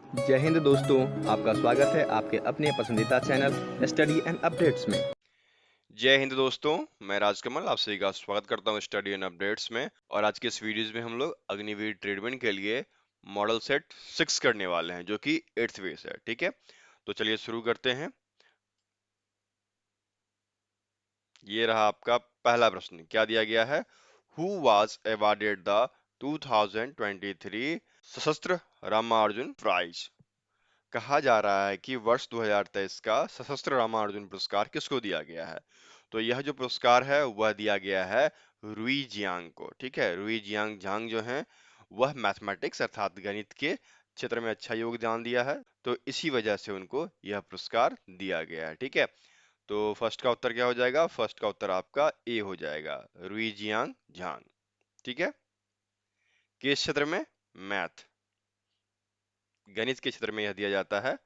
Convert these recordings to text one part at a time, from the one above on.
जय हिंद दोस्तों, आपका स्वागत है आपके अपने पसंदीदा चैनल स्टडी एंड अपडेट्स में। जय हिंद दोस्तों। मैं राजकमल आप सभी का स्वागत करता हूं स्टडी एंड अपडेट्स में। और आज के इस वीडियोस में हम लोग अग्निवीर ट्रेडविंड के लिए मॉडल सेट 6 करने वाले हैं जो कि 8th बेस है। ठीक है, तो चलिए शुरू करते हैं। ये रहा आपका पहला प्रश्न। क्या दिया गया है? हु वाज अवार्डेड द 2023 सशस्त्र रामार्जुन प्राइज। कहा जा रहा है कि वर्ष 2023 का सशस्त्र रामार्जुन पुरस्कार किसको दिया गया है। तो यह जो पुरस्कार है वह दिया गया है रुई जियांग को। ठीक है, रुई जियांग झांग जो हैं वह मैथमेटिक्स अर्थात गणित के क्षेत्र में अच्छा योगदान दिया है, तो इसी वजह से उनको यह पुरस्कार दिया गया है। ठीक है, तो फर्स्ट का उत्तर क्या हो जाएगा? फर्स्ट का उत्तर आपका ए हो जाएगा, रुई जियांग झांग। ठीक है, किस क्षेत्र में? मैथ, गणित के क्षेत्र में यह दिया जाता है।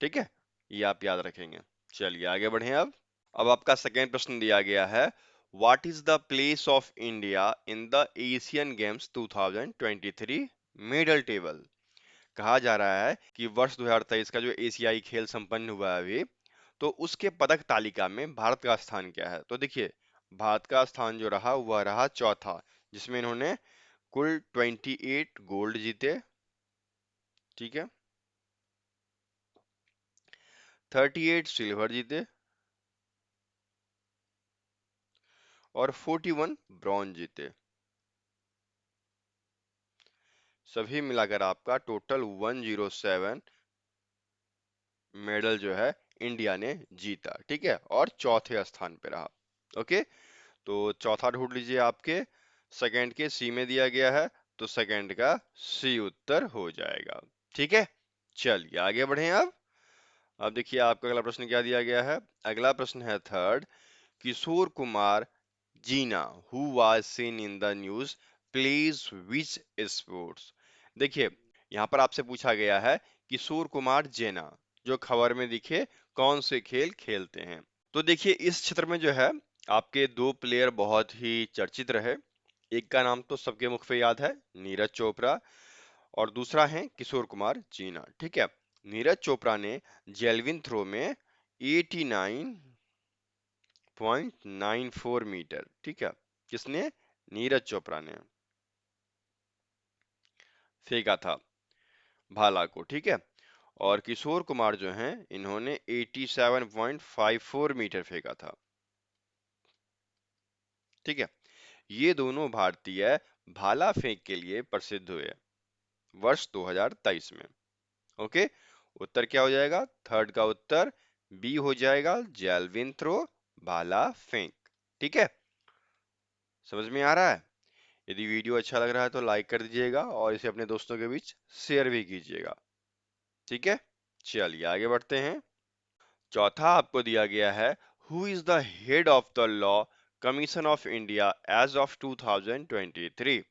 ठीक है, ये आप याद रखेंगे। चलिए आगे बढ़ें। अब आपका सेकेंड प्रश्न दिया गया है, what is the place of India in the Asian games 2023 medal table. कहा जा रहा है कि वर्ष 2023 का जो एशियाई खेल संपन्न हुआ है अभी, तो उसके पदक तालिका में भारत का स्थान क्या है। तो देखिए, भारत का स्थान जो रहा वह रहा चौथा, जिसमें इन्होंने कुल 28 गोल्ड जीते। ठीक है, 38 सिल्वर जीते और 41 ब्रॉन्ज जीते। सभी मिलाकर आपका टोटल 107 मेडल जो है इंडिया ने जीता। ठीक है, और चौथे स्थान पे रहा। ओके, तो चौथा ढूंढ लीजिए। आपके सेकंड के सी में दिया गया है, तो सेकंड का सी उत्तर हो जाएगा। ठीक है, चलिए आगे बढ़े। अब देखिए आपका अगला प्रश्न क्या दिया गया है। अगला प्रश्न है third, Kishore Kumar Jena who was seen in the news plays which sports. देखिए, यहाँ पर आपसे पूछा गया है किशोर कुमार जेना जो खबर में दिखे कौन से खेल खेलते हैं। तो देखिए, इस क्षेत्र में जो है आपके दो प्लेयर बहुत ही चर्चित रहे। एक का नाम तो सबके मुख पे याद है, नीरज चोपड़ा, और दूसरा है किशोर कुमार जीना। ठीक है, नीरज चोपड़ा ने जेलविन थ्रो में 89.94 मीटर, ठीक है, किसने? नीरज चोपड़ा ने फेंका था भाला को। ठीक है, और किशोर कुमार जो हैं इन्होंने 87.54 मीटर फेंका था। ठीक है, ये दोनों भारतीय भाला फेंक के लिए प्रसिद्ध हुए वर्ष 2023 में। ओके, उत्तर क्या हो जाएगा? थर्ड का उत्तर बी हो जाएगा, जैवलिन थ्रो, भाला फेंक। ठीक है, समझ में आ रहा है? यदि वीडियो अच्छा लग रहा है तो लाइक कर दीजिएगा और इसे अपने दोस्तों के बीच शेयर भी कीजिएगा। ठीक है, चलिए आगे बढ़ते हैं। चौथा आपको दिया गया है, who is the head of the law commission of India as of 2023।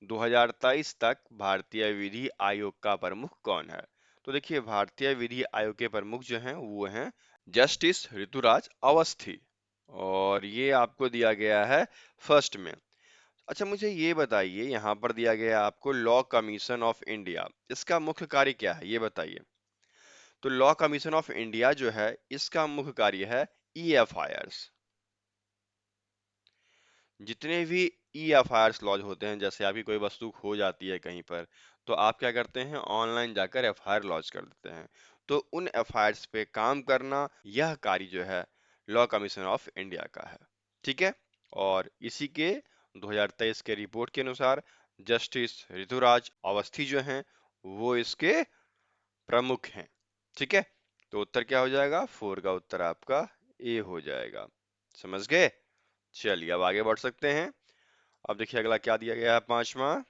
2023 तक भारतीय विधि आयोग का प्रमुख कौन है। तो देखिए, भारतीय विधि आयोग के प्रमुख जो हैं वो हैं जस्टिस ऋतुराज अवस्थी, और ये आपको दिया गया है फर्स्ट में। अच्छा, मुझे ये बताइए, यहाँ पर दिया गया है आपको लॉ कमीशन ऑफ इंडिया, इसका मुख्य कार्य क्या है ये बताइए। तो लॉ कमीशन ऑफ इंडिया जो है इसका मुख्य कार्य है EFIRs। जितने भी EFIRs लॉज होते हैं, जैसे आपकी कोई वस्तु खो जाती है कहीं पर, तो आप क्या करते हैं? ऑनलाइन जाकर FIR लॉज कर देते हैं। तो उन FIRs पे काम करना, यह कार्य जो है लॉ कमीशन ऑफ इंडिया का है। ठीक है, और इसी के 2023 के रिपोर्ट के अनुसार जस्टिस ऋतुराज अवस्थी जो हैं वो इसके प्रमुख हैं। ठीक है, तो उत्तर क्या हो जाएगा? फोर का उत्तर आपका ए हो जाएगा। समझ गए? चलिए अब आगे बढ़ सकते हैं। अब देखिए अगला क्या दिया गया है। पांचवा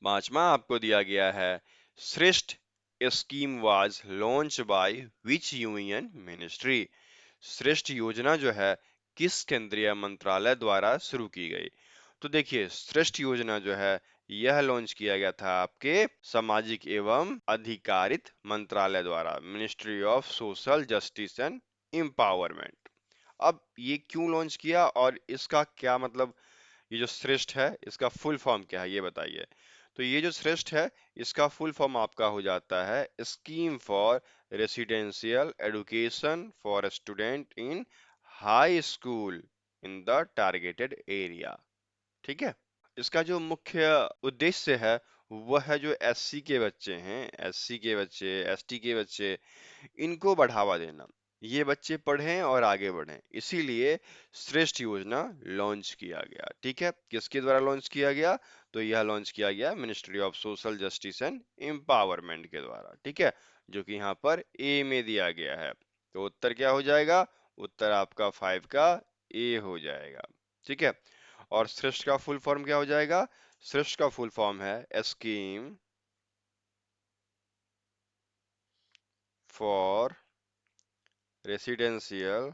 पांचवा आपको दिया गया है, श्रेष्ठ scheme was launch by which union ministry. श्रेष्ठ योजना जो है किस केंद्रीय मंत्रालय द्वारा शुरू की गई। तो देखिए, श्रेष्ठ योजना जो है यह लॉन्च किया गया था आपके सामाजिक एवं अधिकारित मंत्रालय द्वारा, ministry of social justice and empowerment. अब ये क्यों लॉन्च किया और इसका क्या मतलब, ये जो श्रेष्ठ है इसका फुल फॉर्म क्या है ये बताइए। तो ये जो श्रेष्ठ है इसका फुल फॉर्म आपका हो जाता है scheme for residential education for student in high school in the targeted area. ठीक है। इसका जो मुख्य उद्देश्य है वह है जो एससी के बच्चे हैं, एससी के बच्चे, एसटी के बच्चे, इनको बढ़ावा देना। ये बच्चे पढ़ें और आगे बढ़ें, इसीलिए श्रेष्ठ योजना लॉन्च किया गया। ठीक है, किसके द्वारा लॉन्च किया गया? तो यह लॉन्च किया गया ministry of social justice and empowerment के द्वारा। ठीक है, जो कि यहाँ पर ए में दिया गया है। तो उत्तर क्या हो जाएगा? उत्तर आपका 5 का ए हो जाएगा। ठीक है, और श्रेष्ठ का फुल फॉर्म क्या हो जाएगा? श्रेष्ठ का फुल फॉर्म है scheme for residential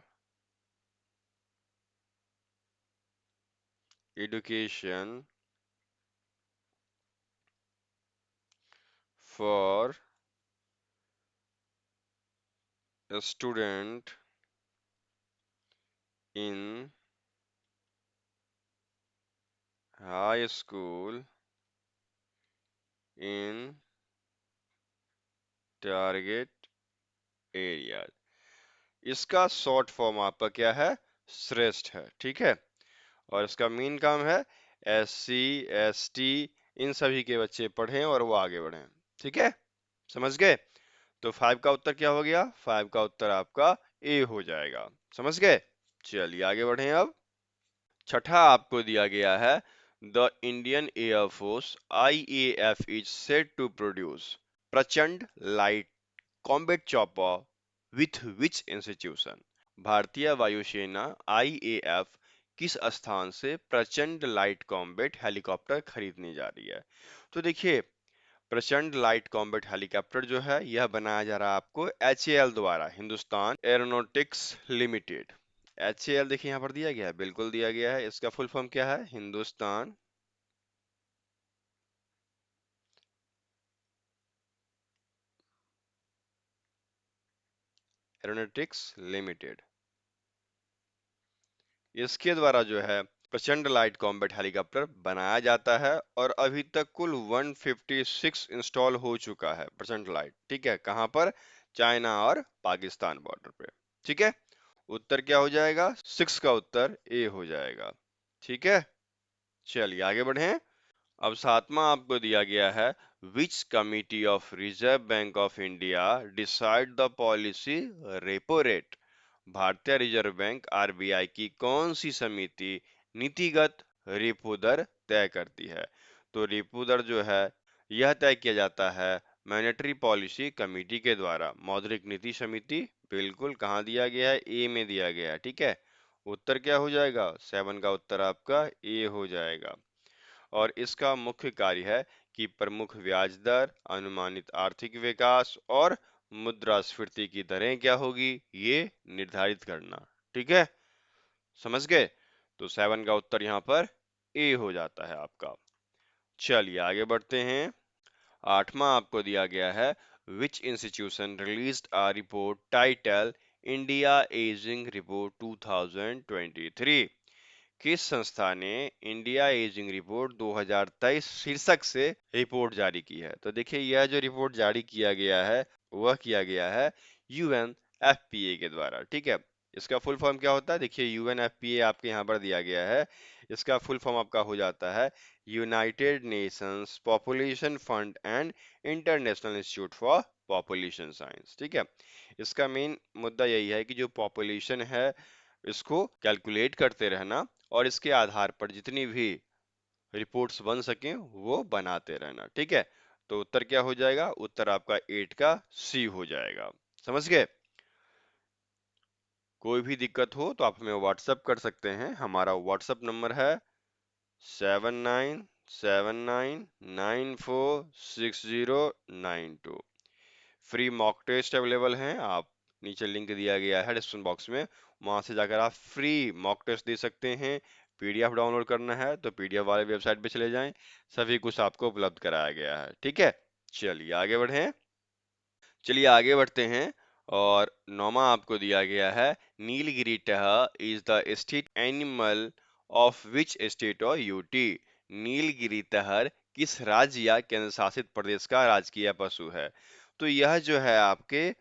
education for a student in high school in target area। इसका शॉर्ट फॉर्म आपका क्या है? श्रेष्ठ है। ठीक है, और इसका मेन काम है एससी, एसटी, इन सभी के बच्चे पढ़ें और वो आगे बढ़ें। ठीक है, समझ गए? तो 5 का उत्तर क्या हो गया? 5 का उत्तर आपका ए हो जाएगा। समझ गए? चलिए आगे बढ़ें अब। छठा आपको दिया गया है the Indian air force IAF is set to produce Prachand light combat chopper with which institution. भारतीय वायुसेना IAF किस स्थान से प्रचंड लाइट कॉम्बैट हेलीकॉप्टर खरीदने जा रही है? तो देखिए, प्रचंड लाइट कॉम्बैट हेलीकॉप्टर जो है यह बनाया जा रहा है आपको HAL द्वारा, हिंदुस्तान एरोनॉटिक्स लिमिटेड। HAL देखिए यहाँ पर दिया गया है, बिल्कुल दिया गया है। इसका फुल फॉर्म क्या है? Hindustan aeronautics limited. इसके द्वारा जो है प्रचंड लाइट कॉम्बैट हेलीकॉप्टर बनाया जाता है और अभी तक कुल 156 इंस्टॉल हो चुका है प्रचंड लाइट। ठीक है, कहाँ पर? चाइना और पाकिस्तान बॉर्डर पे। ठीक है, उत्तर क्या हो जाएगा? 6 का उत्तर ए हो जाएगा। ठीक है, चलिए आगे बढ़ें। अब सातवां आपको दिया गया है विच committee of reserve bank of India decide the policy repo rate. भारतीय रिजर्व बैंक RBI की कौन सी समिति नीतिगत रेपो दर तय करती है? तो रेपो दर जो है यह तय किया जाता है मॉनेटरी पॉलिसी कमेटी के द्वारा। मौद्रिक नीति समिति, बिल्कुल, कहाँ दिया गया है? ए में दिया गया है। ठीक है, उत्तर क्या हो जाएगा? 7 का उत्तर आपका ए हो जाएगा। और इसका मुख्य कार्य है कि प्रमुख ब्याज दर, अनुमानित आर्थिक विकास और मुद्रास्फीति की दरें क्या होगी ये निर्धारित करना। ठीक है, समझ गए? तो 7 का उत्तर यहाँ पर ए हो जाता है आपका। चलिए आगे बढ़ते हैं। आठवां आपको दिया गया है विच institution released a report title India ageing report 2023। किस संस्था ने इंडिया एजिंग रिपोर्ट 2023 शीर्षक से रिपोर्ट जारी की है? तो देखिए, यह जो रिपोर्ट जारी किया गया है वह किया गया है UNFPA के द्वारा। ठीक है, इसका फुल फॉर्म क्या होता है? देखिए, UNFPA आपके यहाँ पर दिया गया है। इसका फुल फॉर्म आपका हो जाता है United Nations population fund and international institute for population science. ठीक है, इसका मेन मुद्दा यही है कि जो पॉपुलेशन है इसको कैलकुलेट करते रहना और इसके आधार पर जितनी भी रिपोर्ट्स बन सकें वो बनाते रहना। ठीक है, तो उत्तर क्या हो जाएगा? उत्तर आपका 8 का सी हो जाएगा। समझ गए? कोई भी दिक्कत हो तो आप हमें व्हाट्सएप कर सकते हैं। हमारा व्हाट्सएप नंबर है 7979946092। फ्री मॉक टेस्ट अवेलेबल हैं। आप नीचे लिंक दिया गया है डिस्क्रिप्शन बॉक्स में, वहां से जाकर आप फ्री मॉक टेस्ट दे सकते हैं। PDF डाउनलोड करना है तो PDF वाले वेबसाइट पे चले जाएं, सभी कुछ आपको उपलब्ध कराया गया है। ठीक है, चलिए आगे बढ़ें। चलिए आगे बढ़ते हैं। और नौमा आपको दिया गया है Nilgiri tahr is the state animal of which state और यूटी। नीलगिरी तहर किस राज्य या केंद्र शासित प्रदेश का राजकीय पशु है? तो यह जो है आपके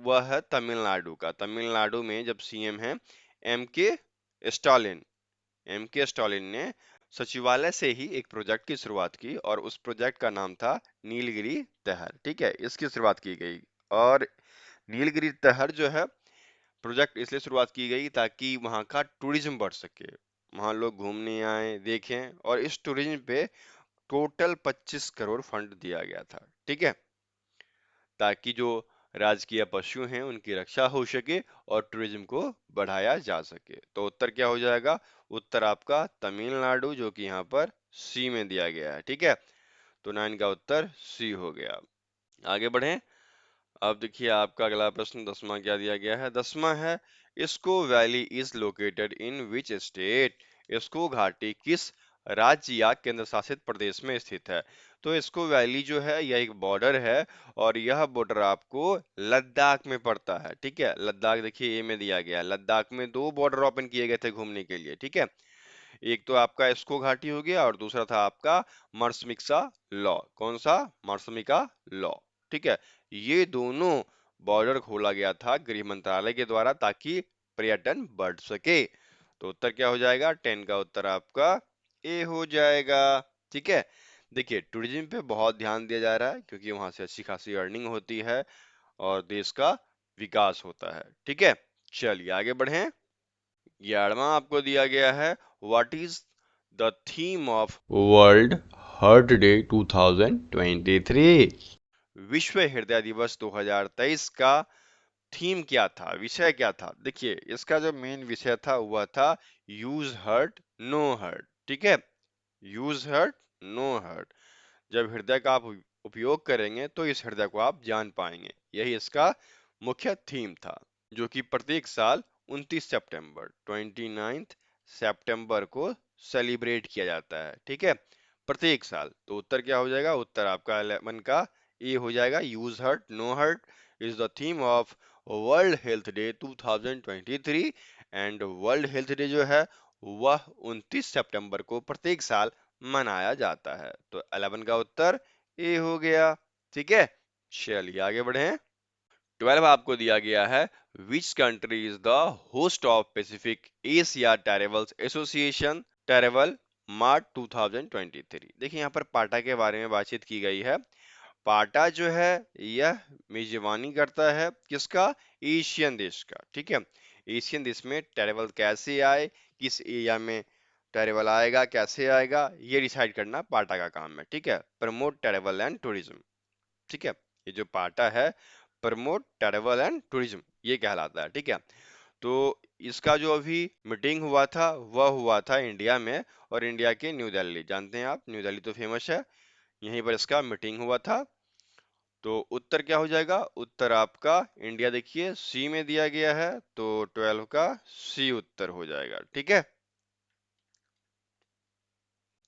वह है तमिलनाडु का। तमिलनाडु में जब सीएम है एम के स्टालिन। एम के स्टालिन ने सचिवालय से ही एक प्रोजेक्ट की शुरुआत की और उस प्रोजेक्ट का नाम था नीलगिरी तहर। ठीक है, इसकी शुरुआत की गई। और नीलगिरी तहर जो है प्रोजेक्ट इसलिए शुरुआत की गई ताकि वहां का टूरिज्म बढ़ सके, वहां लोग घूमने आए, देखें, और इस टूरिज्म पे टोटल 25 करोड़ फंड दिया गया था। ठीक है, ताकि जो राजकीय पशु हैं उनकी रक्षा हो सके और टूरिज्म को बढ़ाया जा सके। तो उत्तर क्या हो जाएगा? उत्तर आपका तमिलनाडु, जो कि यहाँ पर सी में दिया गया है। ठीक है, तो 9 का उत्तर सी हो गया। आगे बढ़ें। अब देखिए आपका अगला प्रश्न 10वां क्या दिया गया है? 10वां है, इसको valley is located in which state? इसको घाटी किस राज्य या केंद्र शासित प्रदेश में स्थित है? तो इसको वैली जो है यह एक बॉर्डर है और यह बॉर्डर आपको लद्दाख में पड़ता है। ठीक है, लद्दाख देखिए ए में दिया गया है। लद्दाख में दो बॉर्डर ओपन किए गए थे घूमने के लिए। ठीक है, एक तो आपका एस्को घाटी हो गया और दूसरा था आपका मर्समिक्सा लॉ। कौन सा? मर्समिका लॉ। ठीक है, ये दोनों बॉर्डर खोला गया था गृह मंत्रालय के द्वारा ताकि पर्यटन बढ़ सके। तो उत्तर क्या हो जाएगा? 10 का उत्तर आपका ए हो जाएगा। ठीक है, देखिए टूरिज्म पे बहुत ध्यान दिया जा रहा है क्योंकि वहां से अच्छी खासी अर्निंग होती है और देश का विकास होता है। ठीक है, चलिए आगे बढ़ें। 11वां आपको दिया गया है, what is the theme of world heart day 2023? विश्व हृदय दिवस 2023 का थीम क्या था, विषय क्या था? देखिए इसका जो मेन विषय था वह था यूज हर्ट नो हर्ट। ठीक है, यूज हर्ट नो हर्ट। जब हृदय का आप उपयोग करेंगे तो इस हृदय को आप जान पाएंगे, यही इसका मुख्य थीम था, जो कि प्रत्येक साल 29 सितंबर 29 सितंबर को सेलिब्रेट किया जाता है। ठीक है, प्रत्येक साल। तो उत्तर क्या हो जाएगा? उत्तर आपका 11 का ए हो जाएगा। Use heart know heart is the theme of world health day 2023 and world health day जो है वह 29 सितंबर को प्रत्येक साल मनाया जाता है। तो 11 का उत्तर ए हो गया। ठीक है, चलिए आगे बढ़े। 12 आपको दिया गया है, which country is the host of Pacific Asia travels association travel mart 2023? देखिए यहाँ पर पाटा के बारे में बातचीत की गई है। पाटा जो है यह मेजबानी करता है किसका? एशियन देश का। ठीक है, एशियन देश में ट्रैवल कैसे आए, किस एरिया में ट्रैवल आएगा, कैसे आएगा, ये डिसाइड करना पाटा का काम है। ठीक है, प्रमोट ट्रैवल एंड टूरिज्म। ठीक है, ये जो पाटा है प्रमोट ट्रैवल एंड टूरिज्म ये कहलाता है। ठीक है, तो इसका जो अभी मीटिंग हुआ था वह हुआ था इंडिया में, और इंडिया के न्यू दिल्ली, जानते हैं आप न्यू दिल्ली तो फेमस है, यहीं पर इसका मीटिंग हुआ था। तो उत्तर क्या हो जाएगा? उत्तर आपका इंडिया देखिए सी में दिया गया है, तो 12 का सी उत्तर हो जाएगा। ठीक है,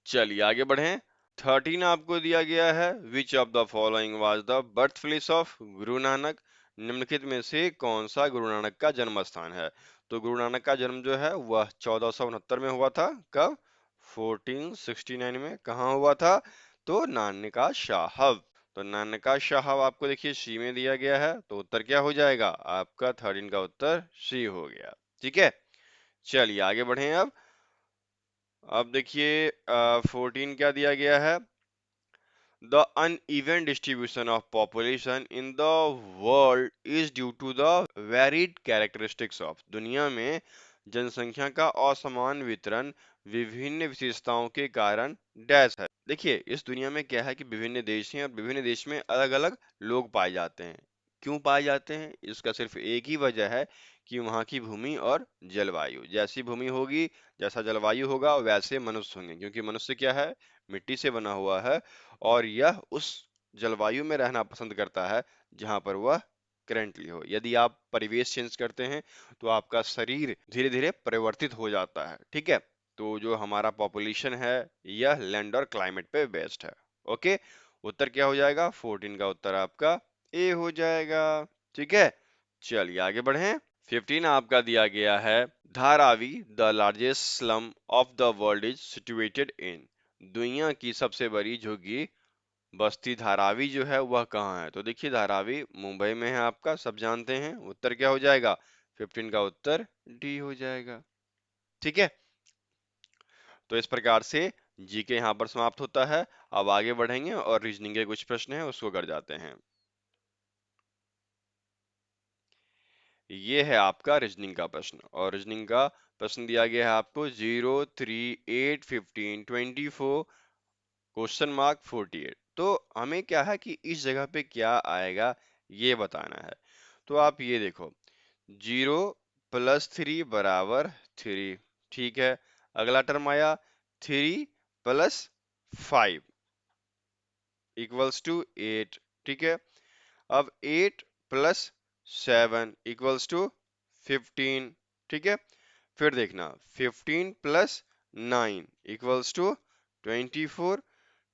चलिए आगे बढ़ें। 13 आपको दिया गया है, which of the following was the birth place of Guru Nanak? निम्नलिखित में से कौन सा गुरु नानक का जन्म स्थान है? तो गुरु नानक का जन्म जो है वह 1469 में हुआ था। कब? 1469 में। कहाँ हुआ था? तो नानका साहब। तो नानका साहब आपको देखिए सी में दिया गया है, तो उत्तर क्या हो जाएगा? आपका 13 का उत्तर सी हो गया। ठीक है, चलिए आगे बढ़े। अब देखिए 14 क्या दिया गया है, the uneven distribution of population in the world is due to the varied characteristics of। दुनिया में जनसंख्या का असमान वितरण विभिन्न विशेषताओं के कारण डैश है। देखिए इस दुनिया में क्या है कि विभिन्न देश हैं और विभिन्न देश में अलग अलग लोग पाए जाते हैं। क्यों पाए जाते हैं? इसका सिर्फ एक ही वजह है कि वहाँ की भूमि और जलवायु। जैसी भूमि होगी, जैसा जलवायु होगा, वैसे मनुष्य होंगे, क्योंकि मनुष्य क्या है? मिट्टी से बना हुआ है और यह उस जलवायु में रहना पसंद करता है जहां पर वह करेंटली हो। यदि आप परिवेश चेंज करते हैं तो आपका शरीर धीरे धीरे परिवर्तित हो जाता है। ठीक है, तो जो हमारा पॉपुलेशन है यह लैंड और क्लाइमेट पे बेस्ड है। ओके, उत्तर क्या हो जाएगा? 14 का उत्तर आपका ए हो जाएगा। ठीक है, चलिए आगे बढ़ें। 15 आपका दिया गया है, Dharavi the largest slum of the world is situated in. दुनिया की सबसे बड़ी झुग्गी बस्ती धारावी जो है वह कहाँ है? तो देखिए धारावी मुंबई में है आपका, सब जानते हैं। उत्तर क्या हो जाएगा? 15 का उत्तर डी हो जाएगा। ठीक है, तो इस प्रकार से जीके यहाँ पर समाप्त होता है। अब आगे बढ़ेंगे और रीजनिंग के कुछ प्रश्न हैं उसको कर जाते हैं। ये है आपका रीजनिंग का प्रश्न, और रीजनिंग का प्रश्न दिया गया है आपको 0, 3, 8, 15, 24, क्वेश्चन मार्क 48। तो हमें क्या है कि इस जगह पे क्या आएगा ये बताना है। तो आप ये देखो, 0 प्लस 3 बराबर 3, ठीक है। अगला टर्म आया 3 प्लस 5 इक्वल्स टू 8, ठीक है। अब 8 प्लस 7 इक्वल्स टू 15, ठीक है। फिर देखना 15 प्लस 9 इक्वल्स टू 24,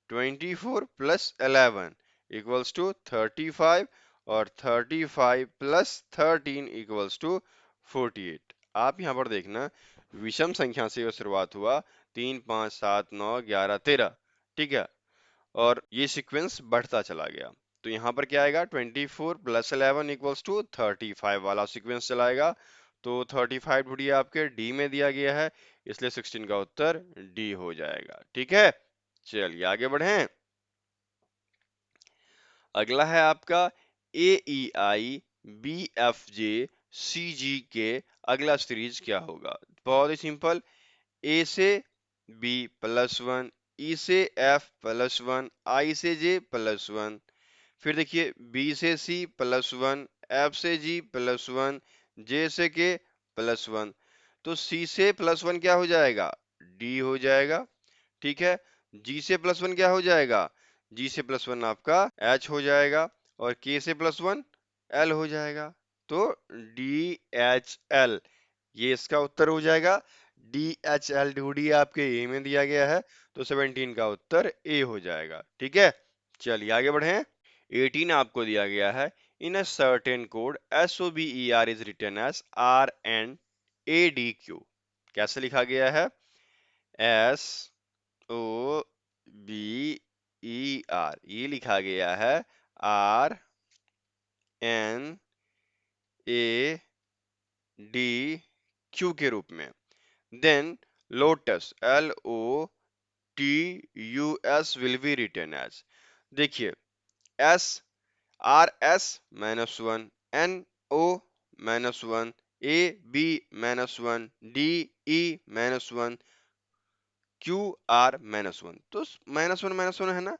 24 प्लस 11 इक्वल्स टू 35, और 35 प्लस 13 इक्वल्स टू 48। आप यहाँ पर देखना विषम संख्या से यह शुरुआत हुआ, 3, 5, 7, 9, 11, 13, ठीक है, और ये सीक्वेंस बढ़ता चला गया। तो यहाँ पर क्या आएगा? 24 प्लस 11 इक्वल्स टू 35 वाला सीक्वेंस चलाएगा। तो 35 ढूंढिए, आपके डी में दिया गया है, इसलिए 16 का उत्तर डी हो जाएगा। ठीक है, चलिए आगे बढ़ें। अगला है आपका ए ई आई बी एफ जे सी जी के अगला सीरीज क्या होगा? बहुत ही सिंपल, ए से बी प्लस वन, ई से एफ प्लस वन, आई से जे प्लस वन, फिर देखिए बी से सी प्लस वन, एफ से जी प्लस वन, जे से के प्लस वन। तो सी से प्लस वन क्या हो जाएगा? डी हो जाएगा, ठीक है। जी से प्लस वन क्या हो जाएगा? जी से प्लस वन आपका एच हो जाएगा, और के से प्लस वन एल हो जाएगा। तो डी एच एल ये इसका उत्तर हो जाएगा। डी एच एल ढूंढिए, आपके ए में दिया गया है, तो 17 का उत्तर ए हो जाएगा। ठीक है, चलिए आगे बढ़ें। 18 आपको दिया गया है, in a certain code SOBER is written as RNADQ। कैसे लिखा गया है? SOBER, ये लिखा गया है RNADQ के रूप में। Then lotus LOTUS will be written as, देखिए S R S minus one, N O minus one, A B minus one, D E minus one, Q R minus one. तो माइनस वन है ना,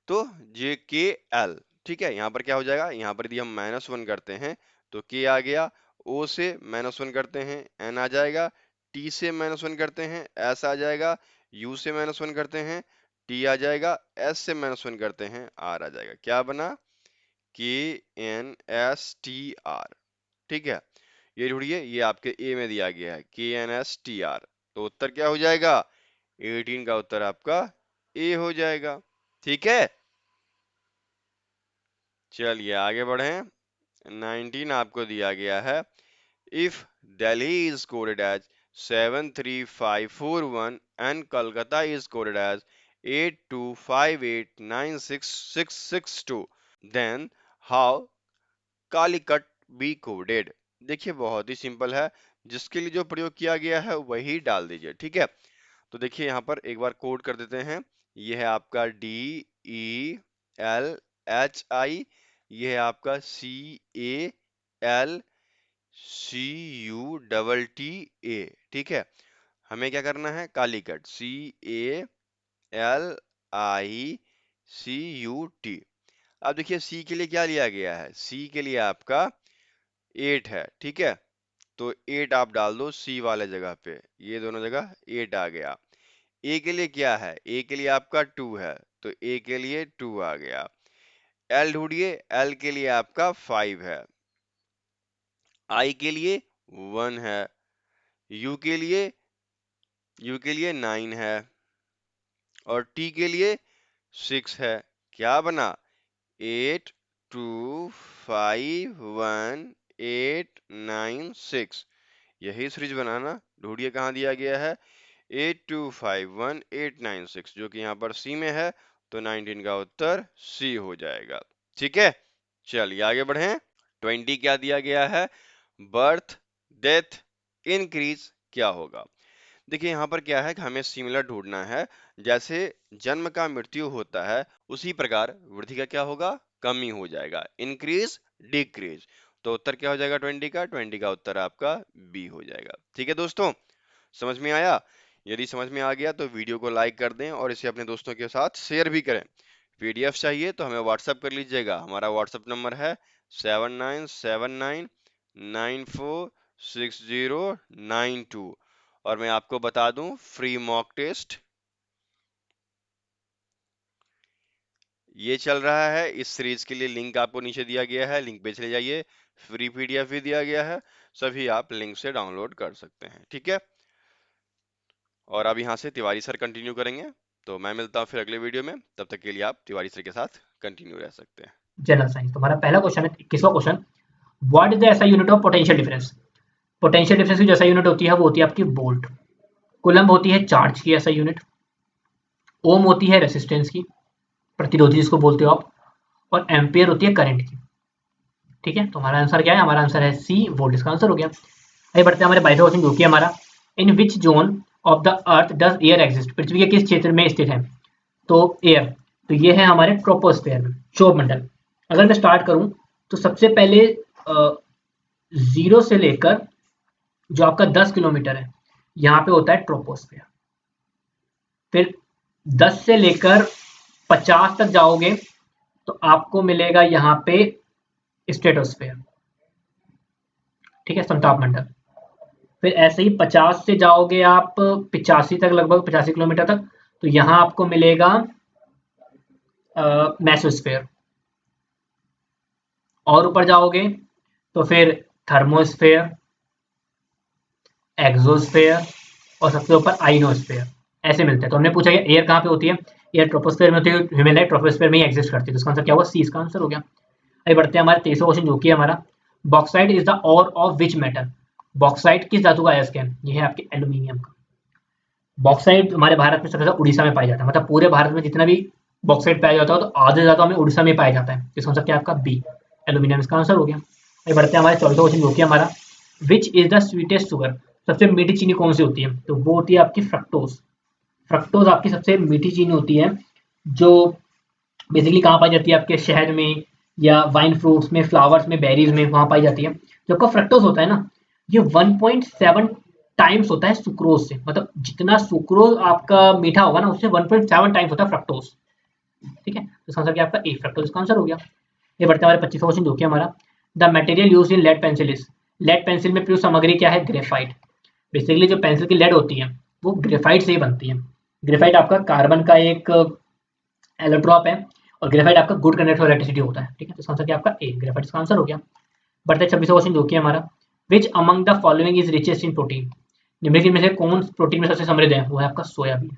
तो जे के L, ठीक है। यहाँ पर क्या हो जाएगा? यहाँ पर यदि हम माइनस वन करते हैं तो के आ गया, ओ से माइनस वन करते हैं एन आ जाएगा, टी से माइनस वन करते हैं एस आ जाएगा, यू से माइनस वन करते हैं टी आ जाएगा, एस से माइनस वन करते हैं आर आ जाएगा। क्या बना? के एन एस टी आर, ठीक है। ये ढूंढिए, ये आपके ए में दिया गया है KNSTR। तो उत्तर क्या हो जाएगा? 18 का उत्तर आपका ए हो जाएगा। ठीक है, चलिए आगे बढ़ें। 19 आपको दिया गया है, if Delhi is coded as 73541 and Kolkata is coded as 8258966662, then how Calicut be coded. देखिए बहुत ही सिंपल है, जिसके लिए जो प्रयोग किया गया है वही डाल दीजिए। ठीक है, तो देखिए यहाँ पर एक बार कोड कर देते हैं। ये है आपका DELHI, ये है आपका CALCUTTA। ठीक है, हमें क्या करना है? कालीकट CALICUT। अब देखिए सी के लिए क्या लिया गया है? सी के लिए आपका 8 है, ठीक है। तो 8 आप डाल दो सी वाले जगह पे, ये दोनों जगह 8 आ गया। ए के लिए क्या है? ए के लिए आपका 2 है, तो ए के लिए 2 आ गया। एल ढूंढिए, एल के लिए आपका 5 है, आई के लिए 1 है, यू के लिए 9 है, और टी के लिए 6 है। क्या बना? 8 2 5 1 8 9 6, यही सीरीज बनाना। ढूंढिए कहाँ दिया गया है? 8251,896 जो कि यहाँ पर सी में है, तो 19 का उत्तर सी हो जाएगा। ठीक है, चलिए आगे बढ़ें। 20 क्या दिया गया है? बर्थ, डेथ, इंक्रीज क्या होगा? देखिए यहाँ पर क्या है कि हमें सिमिलर ढूंढना है। जैसे जन्म का मृत्यु होता है, उसी प्रकार वृद्धि का क्या होगा? कमी हो जाएगा, इंक्रीज डिक्रीज। तो उत्तर क्या हो जाएगा 20 का? 20 का उत्तर आपका बी हो जाएगा। ठीक है दोस्तों, समझ में आया? यदि समझ में आ गया तो वीडियो को लाइक कर दें और इसे अपने दोस्तों के साथ शेयर भी करें। पीडीएफ चाहिए तो हमें व्हाट्सएप कर लीजिएगा। हमारा व्हाट्सएप नंबर है 7979946092। और मैं आपको बता दूं, फ्री मॉक टेस्ट ये चल रहा है। इस सीरीज के लिए लिंक आपको नीचे दिया गया है, लिंक पे चले जाइए। फ्री पीडीएफ भी दिया गया है, सभी आप लिंक से डाउनलोड कर सकते हैं। ठीक है, और अब यहाँ से तिवारी सर कंटिन्यू करेंगे। तो मैं मिलता हूँ फिर अगले वीडियो में, तब तक के लिए आप तिवारी सर के साथ कंटिन्यू रह सकते हैं। जनरल साइंस तुम्हारा पहला क्वेश्चन है 21वां question. What is the SI unit of potential difference? Potential difference की जो एसआई यूनिट होती है वो होती है आपकी वोल्ट। कूलम्ब होती है चार्ज की एसआई यूनिट। ओम होती है रेसिस्टेंस की, प्रतिरोधी जिसको बोलते हो आप। और एम्पियर होती है करंट की। ठीक है, तो हमारा आंसर क्या है? हमारा आंसर है सी, वोल्ट इसका आंसर हो गया। आइए बढ़ते हैं हमारे 22वां क्वेश्चन जो कि हमारा, in which zone of the earth does air exist? पृथ्वी के किस क्षेत्र में स्थित है तो एयर? तो ये है हमारे ट्रोपोस्फेयर में, क्षोभ मंडल। अगर मैं स्टार्ट करूं तो सबसे पहले जीरो से लेकर जो आपका 10 किलोमीटर है यहाँ पे होता है ट्रोपोस्फेयर। फिर 10 से लेकर 50 तक जाओगे तो आपको मिलेगा यहाँ पे स्ट्रेटोस्फेयर। ठीक है, समताप मंडल। फिर ऐसे ही 50 से जाओगे आप 85 तक, लगभग 85 किलोमीटर तक, तो यहाँ आपको मिलेगा मेसोस्फेयर। और ऊपर जाओगे तो फिर थर्मोस्फेयर, एक्सोस्फेयर और सबसे ऊपर आइनोस्फेयर, ऐसे मिलते हैं। तो हमने पूछा कि एयर कहाँ पे होती है? एयर ट्रोपोस्फेयर में होती है, ह्यूमेलाइट ट्रोपोस्फेयर में ही एग्जिस्ट करती है। तो इसका आंसर क्या हुआ? सी इसका आंसर हो गया। आइए बढ़ते हैं हमारे 23वां क्वेश्चन जो कि हमारा, bauxite is the ore of which metal? Bauxite किस धातु का अयस्क है? ये है आपके एल्यूमिनियम का। बॉक्साइट हमारे भारत में सबसे ज्यादा उड़ीसा में पाया जाता है, मतलब पूरे भारत में जितना भी बॉक्साइट पाया जाता है तो आधे से ज्यादा हमें उड़ीसा में पाया जाता है। इसका आंसर क्या है आपका? बी, एल्यूमिनियम इसका आंसर हो गया। आइए बढ़ते हैं हमारे 24वां क्वेश्चन जो कि हमारा, which is the sweetest sugar? सबसे मीठी चीनी कौन सी होती है? तो वो होती है आपकी फ्रक्टोज। फ्रक्टोज आपकी सबसे मीठी चीनी होती है, जो बेसिकली कहाँ पाई जाती है? आपके शहद में या वाइन फ्रूट्स में, फ्लावर्स में, बेरीज में, वहां पाई जाती है। जो आपका फ्रक्टोज होता है ना, ये 1.7 टाइम्स होता है सुक्रोज से। मतलब जितना सुक्रोज आपका मीठा होगा ना, उससे 1.7 टाइम्स होता है फ्रक्टोज। ठीक है, तो इसका आंसर क्या आपका? ए, फ्रक्टोज इसका आंसर हो गया। ये बढ़ते हैं हमारे 25वां क्वेश्चन जो कि हमारा, the material use in lead pencil is? Lead pencil में प्रयुक्त सामग्री क्या है? ग्रेफाइट। बेसिकली जो पेंसिल की लेड होती है वो ग्रेफाइट से ही बनती है। ग्रेफाइट आपका कार्बन का एक एलोट्रॉप है, और ग्रेफाइट आपका गुड कंडक्टर ऑफ इलेक्ट्रिसिटी होता है। ठीक है, तो इसका आंसर क्या आपका? ए, ग्रेफाइट इसका आंसर हो गया। बढ़ते 26वां क्वेश्चन जो कि हमारा, which among the following is richest in protein? निम्नलिखित में से कौन प्रोटीन में सबसे समृद्ध है? वो है आपका सोयाबीन।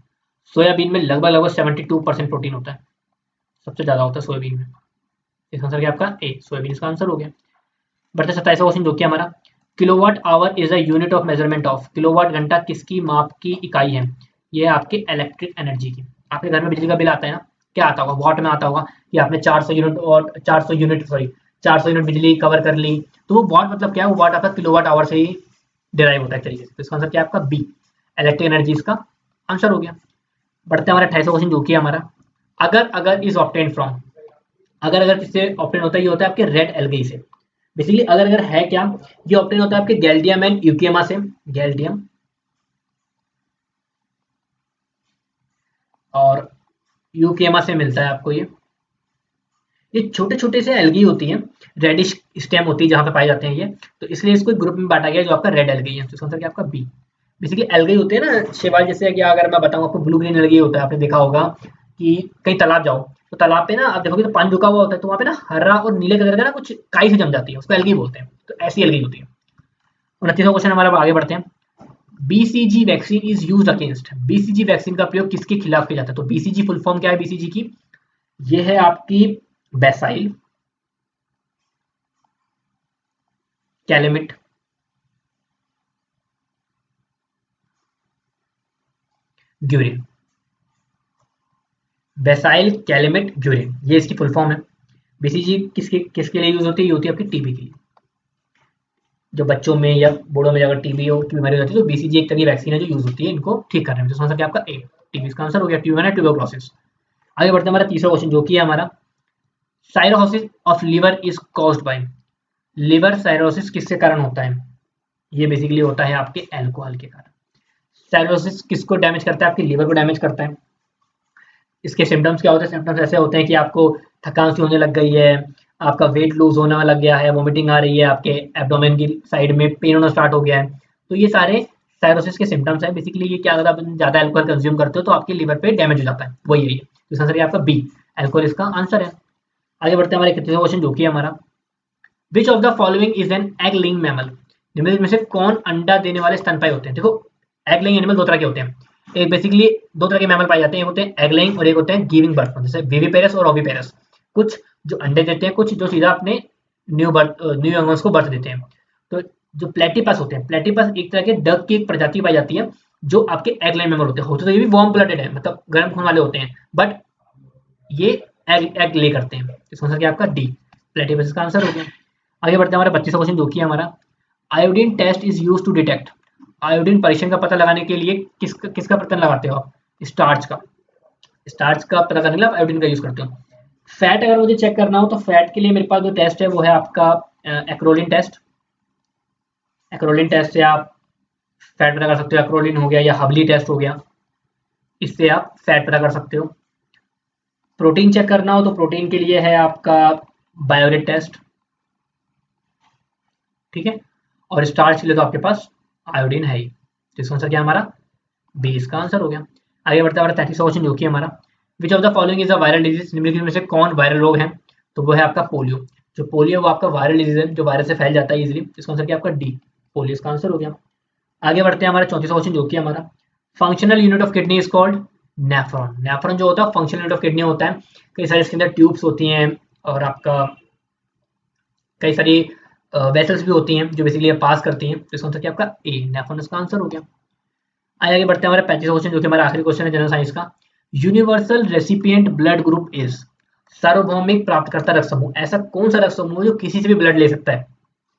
सोयाबीन में लगभग लगभग 72% प्रोटीन होता है, सबसे ज्यादा होता है सोयाबीन में। इसका आंसर क्या आपका? ए, सोयाबीन इसका आंसर हो गया। बढ़ते 27वां क्वेश्चन जो कि हमारा, kilowatt hour is a unit of measurement of? Kilowatt घंटा किसकी माप की इकाई है? ये है आपकी इलेक्ट्रिक एनर्जी की। आपके घर में बिजली का बिल आता है ना, क्या आता होगा? वॉट में आता होगा कि आपने 400 यूनिट, और 400 यूनिट, सॉरी 400 यूनिट बिजली कवर कर ली। तो वो वॉट मतलब क्या है? वो वॉट आपका किलोवाट आवर से ही डिराइव होता है एक तरीके से। तो इसका आंसर क्या है आपका? बी, इलेक्ट्रिक एनर्जी इसका आंसर हो गया। बढ़ते हैं हमारा 28वां क्वेश्चन जो कि हमारा, अगर अगर इज ऑब्टेन फ्रॉम? अगर अगर किससे ऑब्टेन होता है? ये होता है आपके रेड एल्गी से। बेसिकली अगर अगर है क्या? ये ऑब्टेन होता है आपके गैल्डियम एंड यूकेमा से। गैल्डियम और यूकेमा से मिलता है आपको ये छोटे छोटे से एल्गी होती हैं, रेडिश स्टेम होती है जहां पे पाए जाते हैं ये। तो इसलिए इसको ग्रुप में बांटा गया जो आपका रेड एल्गी है। तो इसका आंसर क्या आपका? बी। बेसिकली एल्गी होते हैं ना शेवाल जैसे, कि अगर मैं बताऊं आपको, ब्लू ग्रीन एल्गी होता है। आपने देखा होगा कि कहीं तालाब जाओ तो तालाब पे ना आप देखोगे तो पानी रुका हुआ होता है, तो वहाँ पे ना हरा और नीले कलर का ना कुछ काई से जम जाती है, उसको एल्गी बोलते हैं। तो ऐसी एल्गी होती है। 29वां क्वेश्चन हमारा, आगे बढ़ते हैं। BCG vaccine is use against? BCG vaccine का प्रयोग किसके खिलाफ किया जाता है? तो बीसीजी फुल फॉर्म क्या है बीसीजी की? ये है आपकी बेसाइल कैलेमिट ग्यूरिन, बेसाइल कैलमेट ग्यूरिन, ये इसकी फुल फॉर्म है। बीसीजी किसके किसके लिए यूज होती है? ये होती है आपकी टीबी के लिए। जो बच्चों में या बूढ़ों में अगर टीबी हो की बीमारी होती है तो बीसीजी एक तरह की वैक्सीन है जो यूज होती है इनको ठीक करने में। तो समझ सकते हैं आपका ए टीबी इसका आंसर हो गया, ट्यूबर है ट्यूबरक्लोसिस। आगे बढ़ते हैं हमारा तीसरा क्वेश्चन जो कि है हमारा cirrhosis of liver is caused by, liver cirrhosis किसके कारण होता है? ये बेसिकली होता है आपके अल्कोहल के कारण। साइरोसिस किसको डैमेज करता है? आपके लिवर को डैमेज करता है। इसके सिम्टम्स क्या होते हैं? सिम्टम्स ऐसे होते हैं कि आपको थकान सी होने लग गई है, आपका वेट लूज होने लग गया है, वोमिटिंग आ रही है, आपके एब्डोमेन की साइड में पेन होना स्टार्ट हो गया है। तो ये सारे साइरोसिस के सिम्टम्स हैं। बेसिकली ये क्या, अगर आप ज़्यादा अल्कोहल कंज्यूम करते हो तो आपके लिवर पे डैमेज हो जाता है, वही है ये। तो इसका आंसर है आपका बी, अल्कोहल इसका आंसर है। आगे बढ़ते हैं हमारे कितने क्वेश्चन जो कि हमारा which of the following is an egg laying mammal, निम्नलिखित में से कौन अंडा देने वाले स्तनपायी होते हैं? देखो एग लेइंग एनिमल दो तरह के होते हैं, एक बेसिकली दो तरह के मैमल पाए जाते हैं, एक होते हैं एग लेइंग और एक होते हैं गिविंग बर्थ, जैसे विविपेरस और ओविपेरस। कुछ जो अंडे देते हैं, कुछ जो सीधा अपने न्यू यंगर्स को बर्थ देते हैं। तो जो प्लेटिपस होते हैं, प्लेटिपस एक तरह के डक की एक प्रजाति पाई जाती है जो आपके एग लेइंग मैमल होते हैं। होते तो ये भी वार्म ब्लडेड है, मतलब गर्म खून वाले होते हैं, बट ये एग ले करते हैं। इसका आंसर क्या आपका डी, प्लेटिपस का आंसर हो गया। आगे बढ़ते हैं हमारा 25वां क्वेश्चन जो कि है हमारा iodine test is use to detect, iodine परीक्षण का पता लगाने के लिए किसका पता लगाते हो आप? स्टार्च का, स्टार्च का पता करने के लिए आप आयोडीन का यूज करते हो। फैट अगर मुझे चेक करना हो तो फैट के लिए मेरे पास जो टेस्ट है वो है आपका एक्रोलिन टेस्ट। एक्रोलिन टेस्ट से आप फैट पता कर सकते हो, एक्रोलिन हो गया या हबली टेस्ट हो गया, इससे आप फैट पता कर सकते हो। प्रोटीन चेक करना हो तो प्रोटीन के लिए है आपका बायोरेट टेस्ट, ठीक है। और स्टार्च के लिए तो आपके पास आयोडीन है ही। तो इसका आंसर क्या हमारा बी, इसका आंसर हो गया। आगे बढ़ते हैं हमारा 33वां क्वेश्चन जो कि हमारा which of the following is a viral disease, निम्नलिखित में से कौन वायरल रोग है? तो वो है आपका पोलियो। जो पोलियो वो आपका वायरल डिजीज है जो वायरस से फैल जाता है इजीली। इसका आंसर क्या आपका डी, पोलियो इसका आंसर हो गया। आगे बढ़ते हैं हमारा 34वां क्वेश्चन जो कि हमारा functional unit of kidney is called nephron. Nephron जो होता है फंक्शनल यूनिट ऑफ किडनी होता है। कई सारे इसके अंदर ट्यूब्स होती हैं और आपका कई सारी वेसल्स भी होती हैं जो बेसिकली पास करती हैं। तो इसका आंसर क्या आपका ए, नेफ्रॉन इसका आंसर हो गया। आगे बढ़ते हैं हमारे 35वां क्वेश्चन जो कि हमारा आखिरी क्वेश्चन है जनरल साइंस का universal recipient blood group is, सार्वभौमिक प्राप्तकर्ता रक्त समूह, ऐसा कौन सा रक्त समूह जो किसी से भी ब्लड ले सकता है?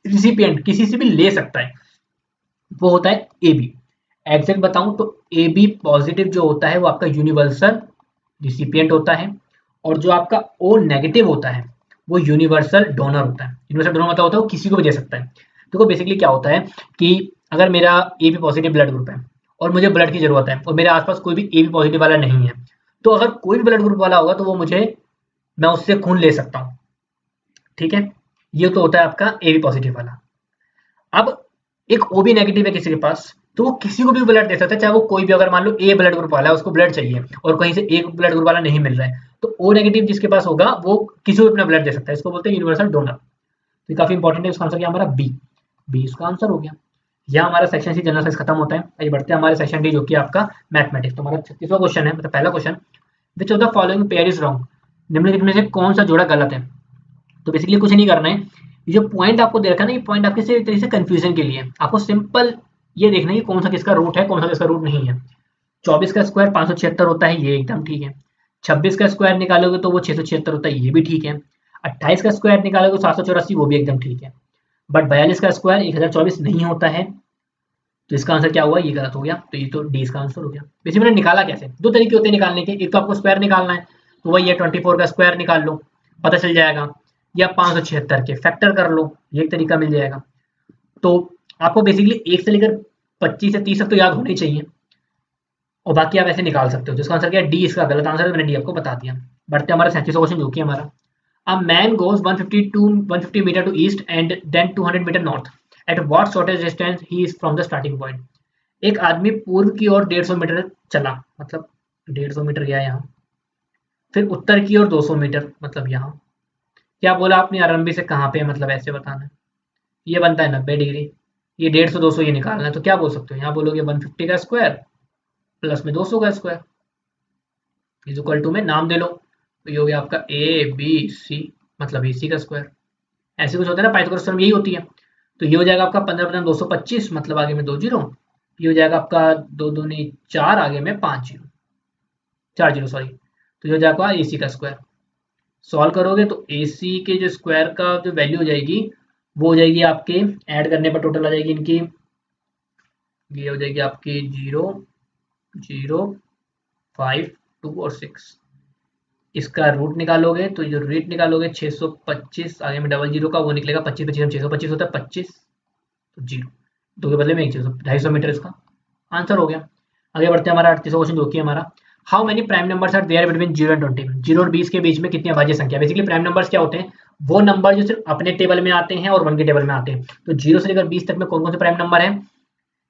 रिसिपिएंट किसी से भी ले सकता है, वो होता है ए बी। एग्जैक्ट बताऊं तो ए बी पॉजिटिव जो होता है वो आपका यूनिवर्सल रिसिपिएंट होता है, और जो आपका ओ नेगेटिव होता है वो यूनिवर्सल डोनर होता है। यूनिवर्सल डोनर मतलब होता है वो किसी को भी दे सकता है। देखो बेसिकली क्या होता है कि अगर मेरा A B positive blood group है और मुझे ब्लड की जरूरत है और मेरे आसपास कोई भी ए बी पॉजिटिव वाला नहीं है, तो अगर कोई भी ब्लड ग्रुप वाला होगा तो वो मैं उससे खून ले सकता हूँ, ठीक है। ये तो होता है आपका ए बी पॉजिटिव वाला। अब एक ओ बी नेगेटिव है किसी के पास, तो वो किसी को भी ब्लड दे सकता है, चाहे वो कोई भी, अगर मान लो ए ब्लड ग्रुप वाला है उसको ब्लड चाहिए और कहीं से ए ब्लड ग्रुप वाला नहीं मिल रहा है, तो ओ नेगेटिव जिसके पास होगा वो किसी को भी अपना ब्लड दे सकता है। इसको बोलते हैं यूनिवर्सल डोनर। तो काफी इंपॉर्टेंट है। इसका आंसर क्या हमारा बी, बी इसका आंसर हो गया। यह हमारा सेक्शन सी जनरल साइंस खत्म होता है। आइए बढ़ते हैं हमारे सेक्शन डी जो कि आपका मैथमेटिक्स। तो हमारा 36वां क्वेश्चन है, मतलब पहला question which of the following pair is wrong, निम्नलिखित में से कौन सा जोड़ा गलत है? तो बेसिकली कुछ नहीं करना है, ये जो पॉइंट आपको दे रखा है ना, ये पॉइंट आपके सिर्फ एक तरीके से कंफ्यूजन के लिए, आपको सिंपल ये देखना है कि कौन सा किसका रूट है कौन सा किसका रूट नहीं है। 24 का स्क्वायर 576 होता है, ये एकदम ठीक है। 26 का स्क्वायर निकालोगे तो वो 676 होता है, ये भी ठीक है। 28 का स्क्वायर निकालोगे 784, वो भी एकदम ठीक है। बट 42 का स्क्वायर 1024 नहीं होता है, तो इसका आंसर क्या हुआ, ये गलत हो गया। तो ये तो डी इसका आंसर हो गया। बेसिकली मैंने निकाला कैसे, दो तरीके होते हैं निकालने के, एक तो आपको स्क्वायर निकालना है तो वही है 24 का स्क्वायर निकाल लो पता चल जाएगा, या 576 के फैक्टर कर लो, ये एक तरीका मिल जाएगा। तो आपको बेसिकली 1 से लेकर 25 से 30 तक तो याद होने चाहिए, और बाकी आप ऐसे निकाल सकते हो। तो इसका आंसर क्या है, डी इसका गलत आंसर है, मैंने डी आपको बता दिया। बढ़ते हमारा 37वां क्वेश्चन जो कि हमारा a man goes 150 meter to east and then 200 meter north, at what shortest distance he is from the starting point. एक आदमी पूर्व की ओर 150 मीटर चला, मतलब 150 मीटर गया यहाँ, फिर उत्तर की ओर 200 मीटर, मतलब यहाँ। क्या बोला आपने, आरंभी से कहाँ पे है, मतलब ऐसे बताना है। ये बनता है 90 डिग्री, ये 150 200 ये निकालना है, तो क्या बोल सकते हो, यहाँ बोलोगे 150 का स्क्वायर प्लस में 200 का स्क्वायर इज इक्वल टू में नाम दे लो, तो ये हो गया आपका ए बी सी, मतलब ए सी का स्क्वायर। ऐसे कुछ होता है ना, पाइथागोरस थ्योरम यही होती है। तो ये हो जाएगा आपका 15 225, मतलब आगे में 2 जीरो, ये हो जाएगा आपका 2 दूनी 4, आगे में 5 जीरो, 4 जीरो सॉरी, तो ये हो जाएगा ए सी का स्क्वायर। सॉल्व करोगे तो ए सी के जो स्क्वायर का जो वैल्यू हो जाएगी वो हो जाएगी आपके, ऐड करने पर टोटल आ जाएगी इनकी, ये हो जाएगी आपकी 0 0 5 2 और 6। इसका रूट निकालोगे तो जो रूट निकालोगे 625, आगे में डबल जीरो का वो निकलेगा 25 25 625 होता है 25, तो जीरो, दो के बदले में एक जीरो, 250 मीटर इसका आंसर हो गया। आगे बढ़ते हैं, हमारा 38वां क्वेश्चन जो कि हमारा how many prime numbers are there between 0 and 20, 0 और 20 के बीच में कितनी अभाज्य संख्या। बेसिकली प्राइम नंबर्स क्या होते हैं, वो नंबर जो सिर्फ अपने टेबल में आते हैं और 1 के टेबल में आते हैं। तो 0 से लेकर 20 तक में कौन कौन से प्राइम नंबर है,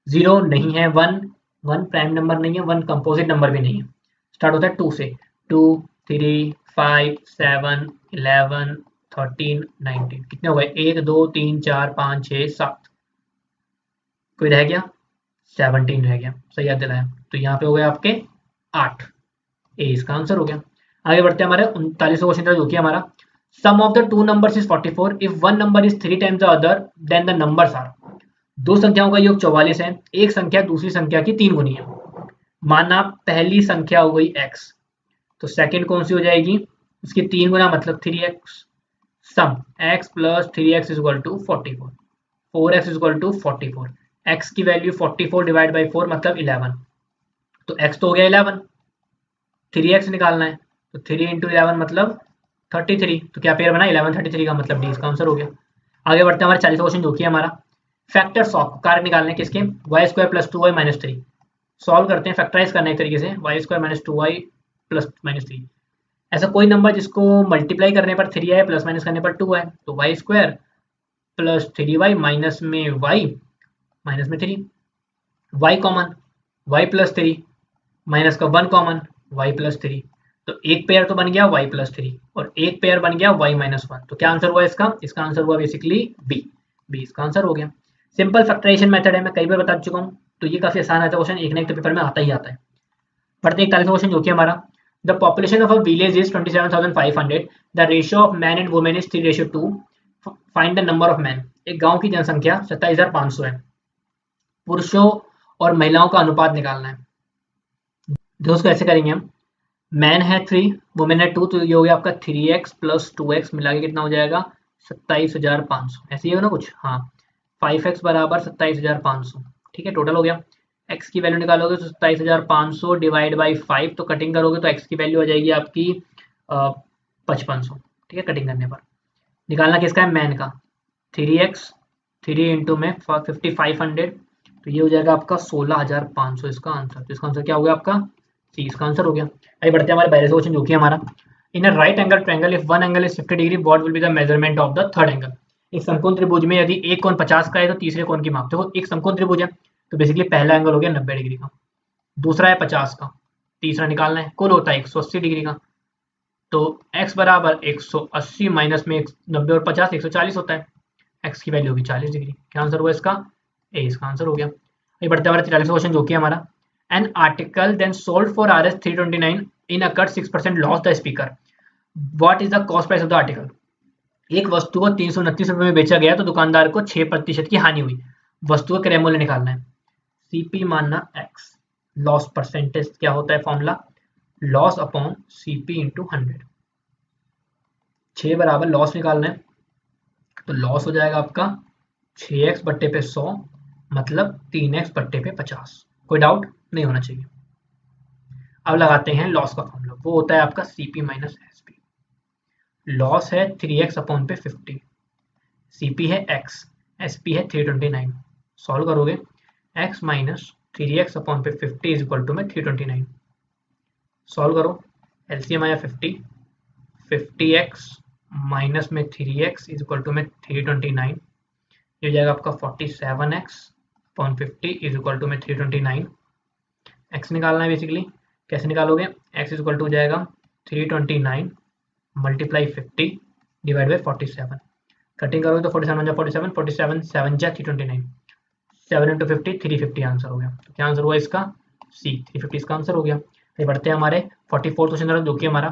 0 नहीं है, 1 प्राइम नंबर नहीं है, 1 कंपोजिट नंबर भी नहीं है। स्टार्ट होता है 2 से, 2 3 5 7 11 13 19, कितने हो गए, 1 2 3 4 5 6 7, कोई रह गया, 17 रह गया, सही याद दिलाया। तो यहाँ पे हो गए आपके 8, ए इसका आंसर हो गया। आगे बढ़ते हैं, हमारे 39वां क्वेश्चन जो कि हमारा sum of the two numbers is 44 if one number is 3 times the other then the numbers are. दो संख्याओं का योग 44 है, एक संख्या दूसरी संख्या की 3 गुनी है। माना पहली संख्या हो गई x, तो सेकंड कौन सी हो जाएगी, उसकी 3 गुना मतलब 3x। Sum x plus 3x is equal to 44, 4x is equal to 44, x की वैल्यू 44 डिवाइड बाई 4 मतलब 11, तो x तो हो गया 11, 3x निकालना है तो 3 इंटू 11 मतलब 33, तो क्या पेयर बना 11 33 का, मतलब डी इसका आंसर हो गया। आगे बढ़ते हैं, हमारे 40वां क्वेश्चन जो कि हमारा फैक्टर्स ऑफ, कारक निकालने किसके, y square plus 2y minus 3। Solve करते हैं, फैक्टराइज करने एक तरीके से, y square minus 2y plus minus 3। ऐसा कोई नंबर जिसको मल्टीप्लाई करने पर 3 है, प्लस माइनस करने पर 2 है, तो y square plus 3y minus में y माइनस में 3, y common, y plus 3 minus का 1 कॉमन, y प्लस 3, तो एक पेयर तो बन गया y प्लस 3 और एक पेयर बन गया y माइनस 1। तो क्या आंसर हुआ इसका, इसका आंसर हुआ बेसिकली बी, बी इसका आंसर हो गया। सिंपल फैक्टराइजेशन मेथड है, मैं कई बार बता चुका हूँ, तो ये काफी आसान आता है क्वेश्चन, एक ना एक तो पेपर में आता ही आता है। बढ़ते हैं 41वां क्वेश्चन जो कि हमारा the population of a village is 27,500, the ratio of man and women is 3:2, find the number of man. एक गांव की जनसंख्या 27,500 है, पुरुषों और महिलाओं का अनुपात निकालना है। दोस्तों ऐसे करेंगे हम, मैन है 3, वुमेन है 2, तो ये हो गया आपका 3x प्लस 2x मिला के कितना हो जाएगा 27,500, ऐसे ही होगा ना कुछ, हाँ 5x बराबर 27,500, ठीक है, टोटल हो गया। x की वैल्यू निकालोगे तो 27,500 डिवाइड बाई 5, तो कटिंग करोगे तो x की वैल्यू आ जाएगी आपकी 5500, ठीक है, कटिंग करने पर। निकालना किसका है, मैन का, 3x 3 इंटू में 5500, तो ये हो जाएगा आपका 16,500 इसका आंसर। तो इसका आंसर क्या हो गया आपका, सी इसका आंसर हो गया। आगे बढ़ते हैं हमारे पहले क्वेश्चन जो कि हमारा in a right angle triangle if one angle is 50 degree what will be the measurement of the third angle. एक समकोण त्रिभुज में यदि एक कोण 50 का है तो तीसरे कोण की माप, देखो एक समकोण त्रिभुज है तो बेसिकली पहला एंगल हो गया 90 डिग्री का, दूसरा है 50 का, तीसरा निकालना है, कुल होता है 180 डिग्री का। तो x बराबर 180 माइनस में 90 और 50 140 होता है, x की वैल्यू होगी 40 डिग्री। क्या आंसर हुआ इसका, ए इसका आंसर हो गया। ये बढ़ते हैं हमारा 43वां क्वेश्चन जो कि हमारा an article then sold for Rs 329 in incurred 6% loss the speaker, what is the cost price of the article. एक वस्तु को 329 रुपए में बेचा गया तो दुकानदार को 6% की हानि हुई, वस्तु का क्रय मूल्य निकालना है। सीपी मानना x, लॉस परसेंटेज क्या होता है formula, loss upon CP into 100। 6 बराबर लॉस निकालना है तो लॉस हो जाएगा आपका 6x बट्टे पे 100 मतलब 3x बट्टे पे 50। कोई डाउट नहीं होना चाहिए। अब लगाते हैं लॉस का फॉर्मूला, वो होता है आपका सीपी माइनस एसपी। लॉस है 3x अपॉन पे 50, सीपी है x, एसपी है 329। सॉल्व करोगे x माइनस 3x अपॉन पे 50 इज इक्वल टू में 329। सॉल्व करो, एलसीएम आया 50, 50x माइनस में 3x इज इक्वल टू में 329, ये हो जाएगा आपका 47x upon 50 is equal to में 329। x निकालना है बेसिकली, कैसे निकालोगे, x इज इक्वल टू हो जाएगा 329 मल्टीप्लाई 50 डिवाइड बाई 47, कटिंग करोगे तो 47 बन जाए 47, 47 7 जा 329, 7 इंटू 50 350 आंसर हो गया। तो क्या आंसर हुआ इसका, सी 350 इसका आंसर हो गया। ये बढ़ते हैं हमारे 44 क्वेश्चन जो कि हमारा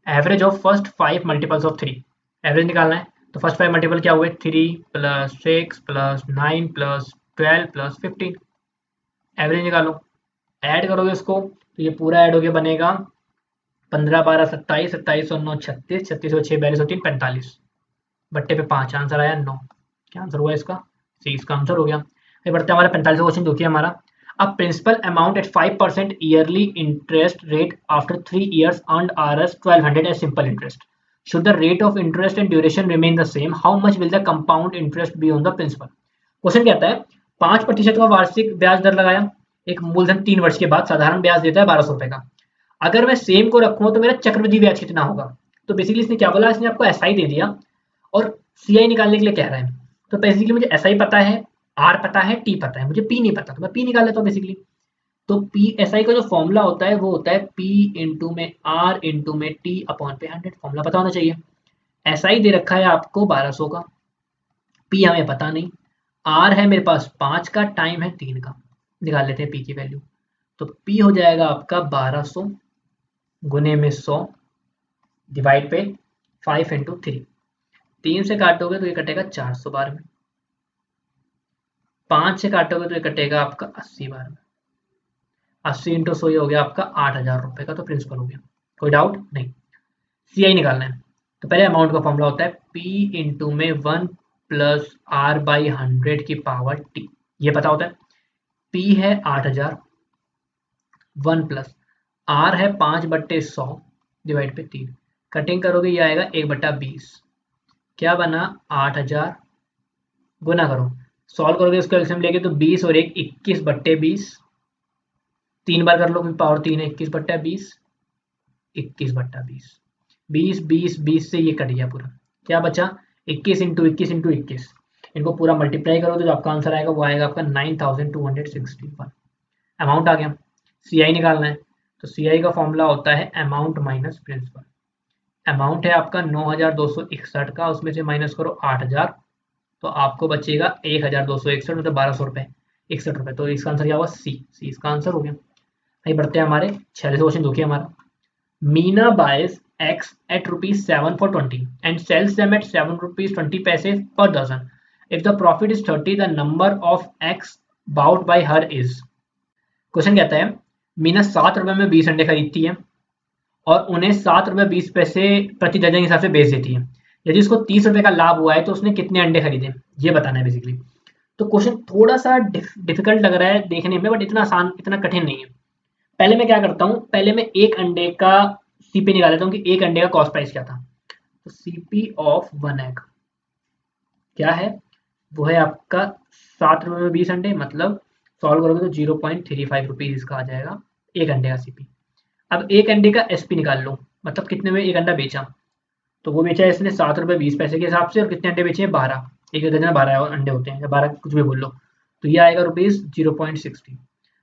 average of first 5 multiples of 3, average निकालना है। तो फर्स्ट 5 मल्टीपल क्या हुए, 3 plus 6 plus 9 plus 12 plus 15, average निकालो, ऐड करोगे उसको तो ये पूरा ऐड होके बनेगा 15 12 27, 27 और 9 36, 36 और 6 42 और 3 45, बट्टे पे 5, आंसर आया 9। क्या आंसर हुआ इसका? सी इसका आंसर हो गया। ये बढ़ते हमारा 45 क्वेश्चन जो कि हमारा a principal amount at 5% yearly interest rate after 3 years earned Rs 1200 as simple interest. Should the rate of interest and duration remain the same, how much will the compound interest be on the principal? Question कहता है 5% का वार्षिक ब्याज दर लगाया, एक मूलधन 3 वर्ष के बाद साधारण ब्याज देता है 1200 रुपए का। अगर मैं सेम को रखूं तो मेरा चक्रवृद्धि ब्याज कितना होगा? तो बेसिकली इसने क्या बोला, इसने आपको एसआई दे दिया और सीआई निकालने के लिए कह रहा है। तो बेसिकली मुझे एसआई पता है, आर पता है, टी पता है, मुझे पी नहीं पता, तो मैं पी निकाल लेता हूँ बेसिकली। तो पी एसआई का जो फॉर्मूला होता है वो होता है पी इंटू में आर इंटू में टी अपॉन पे 100, फॉर्मूला पता होना चाहिए। एसआई दे रखा है आपको 1200 का, पी हमें पता नहीं, आर है मेरे पास 5 का, टाइम है 3 का, निकाल लेते हैं पी की वैल्यू। तो पी हो जाएगा आपका 1200 गुने में 100 डिवाइड पे 5 इंटू 3, 3 से काटोगे तो ये कटेगा 400 बार में, 5 से काटोगे तो ये कटेगा आपका 80 बार में, 80 इंटू 100 हो गया आपका 8000 रुपए का, तो प्रिंसिपल हो गया। कोई डाउट नहीं। सीआई निकालना है तो पहले अमाउंट का फॉर्मूला होता है पी इंटू में 1 प्लस आर बाई 100 की पावर टी, ये पता होता है। पी है 8000, 1 प्लस आर है 5/100 डिवाइड पे 3, कटिंग करोगे ये आएगा 1/20, क्या बना 8000, गुना करो, सॉल्व करोगे इसको एलसीएम लेके तो 20 और 1 21/20, 3 बार कर लो क्योंकि पावर 3 है, 21/20, 21/20, 20 20 20 से ये कट गया पूरा, क्या बचा 21 इंटू 21 इंटू 21, इनको पूरा मल्टीप्लाई करो तो जो आपका आंसर आएगा वो आएगा आपका 9261 अमाउंट आ गया। सीआई निकालना है तो सीआई का फॉर्मूला होता है अमाउंट माइनस प्रिंसिपल। अमाउंट है आपका 9261 का, उसमें से माइनस करो 8000 तो आपको बचेगा 1261 मतलब 1200 रुपये, 61 रुपये, तो इसका आंसर क्या हुआ सी इसका आंसर हो गया। भाई बढ़ते हैं हमारे 46 क्वेश्चन देखिए हमारा। Meena buys eggs at ₹7 for 20 and sells them at ₹7.20 per dozen. If the profit is 30, the number of x bought by her is. Question कहता है मीना 7 रुपए में 20 अंडे खरीदती है और उन्हें ₹7.20 प्रति दर्जन के हिसाब से बेच देती है। यदि उसको 30 रुपए का लाभ हुआ है तो उसने कितने अंडे खरीदे, ये बताना है बेसिकली। तो क्वेश्चन थोड़ा सा डिफिकल्ट लग रहा है देखने में, बट इतना आसान, इतना कठिन नहीं है। पहले मैं क्या करता हूँ, पहले मैं एक अंडे का सीपी निकाल लेता हूँ कि एक अंडे का कॉस्ट प्राइस क्या था। तो सीपी ऑफ 1 एग क्या है, वो है आपका 7 रुपए में 20 अंडे, मतलब सॉल्व करोगे तो 0.35 रुपीज इसका आ जाएगा एक अंडे का सीपी। अब एक अंडे का एसपी निकाल लो, मतलब कितने में एक अंडा बेचा, तो वो बेचा इसने ₹7.20 के हिसाब से, और कितने अंडे बेचे 12, एक दर्जन 12 अंडे होते हैं या 12 कुछ भी बोल लो, तो ये आएगा ₹0.60,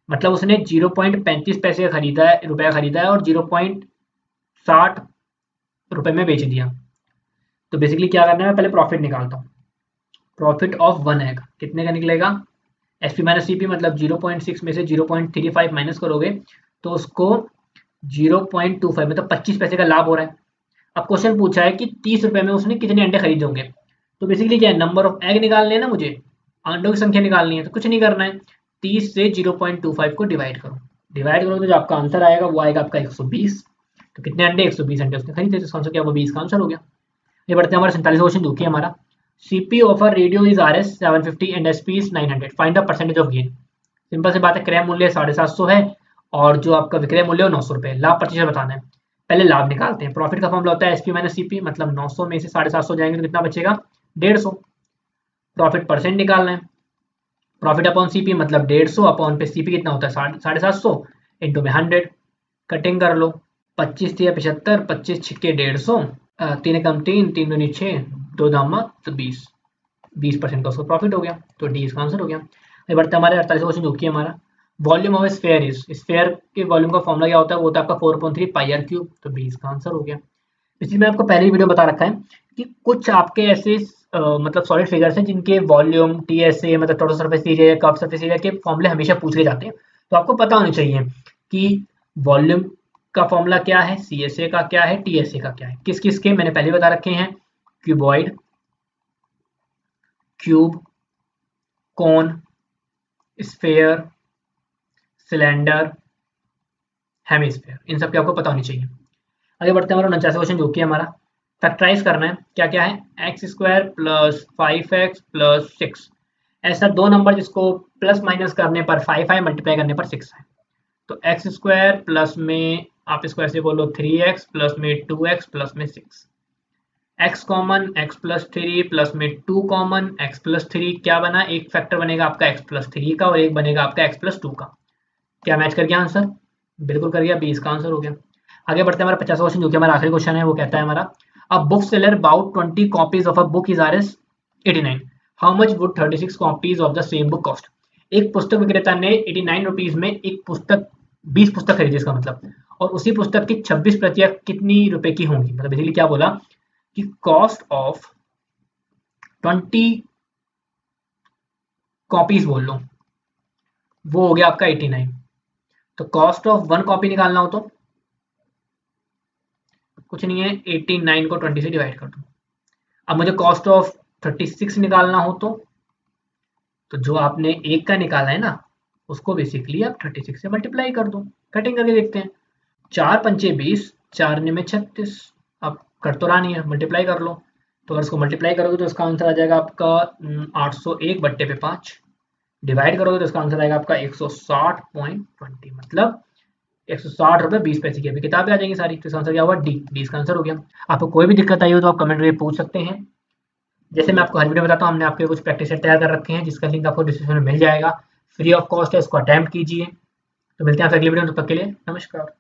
मतलब उसने 0.35 का खरीदा है, रुपया खरीदा है और 0.60 रुपए में बेच दिया। तो बेसिकली क्या करना है, मैं पहले प्रॉफिट निकालता हूँ। प्रॉफिट ऑफ 1 एग कितने का निकलेगा, एसपी माइनस सीपी, मतलब 0.6 में से 0.35 माइनस करोगे तो उसको 0.25 मतलब 25 पैसे का लाभ हो रहा है। अब क्वेश्चन पूछा है कि 30 रुपए में उसने कितने अंडे खरीदे होंगे, तो बेसिकली क्या है, नंबर ऑफ एग निकालने हैं ना मुझे, अंडों की संख्या निकालनी है, तो कुछ नहीं करना है, 30 से 0.25 को डिवाइड करो, डिवाइड करो तो जो आपका आंसर आएगा वो आएगा आपका 120। तो कितने अंडे, 120 अंडे उसने खरीदे, तो इसका आंसर क्या हुआ, 20 का आंसर हो गया। ये बढ़ते हैं हमारा 47 क्वेश्चन देखिए हमारा। CP of a radio is RS 750 and SP is 900, find the percentage of gain. Simple सी बात है, क्रय मूल्य 750 है और जो आपका विक्रय मूल्य है 900 रुपये, लाभ प्रतिशत बताना है। पहले लाभ निकालते हैं। प्रॉफिट का फॉर्मूला होता है एसपी माइनस सीपी, मतलब 900 में से 750 जाएंगे तो कितना बचेगा 150। प्रॉफिट परसेंट निकालना है, प्रॉफिट अपॉन सीपी मतलब 150 अपॉन पे सीपी कितना होता है 750 इंटू में 100, कटिंग कर लो, 25 या 75, 25 छिक्के 150, 3 कम 3, 3 दूनी 6, 2 दामा तो 20% का उसका प्रॉफिट हो गया, तो डी इसका आंसर हो गया। ये बढ़ते हमारे 48 क्वेश्चन जो कि हमारा volume of sphere is, sphere के वॉल्यूम का फॉर्मूला क्या होता है, वो होता है आपका 4.3 πr3, तो बी इसका आंसर हो गया। इसलिए मैं आपको पहले ही वीडियो बता रखा है कि कुछ आपके ऐसे मतलब सॉलिड फिगर्स हैं जिनके वॉल्यूम टीएसए मतलब total surface area, curve surface area के फॉर्मूले हमेशा पूछे जाते हैं, तो आपको पता होना चाहिए कि वॉल्यूम का फॉर्मूला क्या है, सीएसए का क्या है, टीएसए का क्या है, किस किस के मैंने पहले बता रखे हैं, क्यूबॉइड, क्यूब, कोन, स्फेयर, सिलेंडर, हेमिस्फीयर, इन सब की आपको पता होनी चाहिए। आगे बढ़ते हैं, हमारा 49वां क्वेश्चन जो कि हमारा फैक्टराइज करना है। क्या क्या है, x square plus 5x plus 6, ऐसा दो नंबर जिसको प्लस माइनस करने पर 5 है, मल्टीप्लाई करने पर 6 है। तो एक्स स्क्वायर प्लस में आप स्क्वायर से बोलो 3x प्लस में 2x प्लस में 6, x common, x plus 3 plus में 2 कॉमन, x प्लस 3 क्या बना, एक फैक्टर बनेगा आपका x प्लस 3 का और एक बनेगा आपका x प्लस 2 का। क्या मैच कर गया आंसर, बिल्कुल कर गया, 20 का आंसर हो गया। आगे बढ़ते हैं, हमारा 50वां क्वेश्चन जो कि हमारा आखिरी क्वेश्चन है, वो कहता है हमारा a book seller bought 20 copies of a book is R 89, how much would 36 copies of the same book cost. एक पुस्तक विक्रेता ने 89 रुपीज में एक पुस्तक 20 पुस्तक खरीदी, इसका मतलब, और उसी पुस्तक की 26 प्रतियां कितनी रुपए की होंगी। मतलब बेसिकली क्या बोला कि कॉस्ट ऑफ 20 कॉपीज बोल लो, वो हो गया आपका 89। तो कॉस्ट ऑफ 1 कॉपी निकालना हो तो कुछ नहीं है, 89 को 20 से डिवाइड कर दो। अब मुझे कॉस्ट ऑफ 36 निकालना हो तो जो आपने एक का निकाला है ना, उसको बेसिकली आप 36 से मल्टीप्लाई कर दो। कटिंग करके देखते हैं, 4 पंचे 20, 4 ने में 36, अब कट तो रहा नहीं है, मल्टीप्लाई कर लो। तो अगर इसको मल्टीप्लाई करोगे तो इसका आंसर आ जाएगा आपका 801 बट्टे पे 5, डिवाइड करोगे तो इसका आंसर आएगा आपका 160.20, मतलब 160 रुपये 20 पैसे की। अभी किताबें आ जाएंगी सारी, तो इसका आंसर क्या हुआ, डी, 20 का आंसर हो गया। आपको कोई भी दिक्कत आई हो तो आप कमेंट करके पूछ सकते हैं। जैसे मैं आपको हर वीडियो में बताता हूँ, हमने आपके कुछ प्रैक्टिस सेट तैयार कर रखे हैं, जिसका लिंक आपको डिस्क्रिप्शन में मिल जाएगा, फ्री ऑफ कॉस्ट है, इसको अटेम्प्ट कीजिए। तो मिलते हैं आपसे अगली वीडियो में, तब तक के लिए नमस्कार।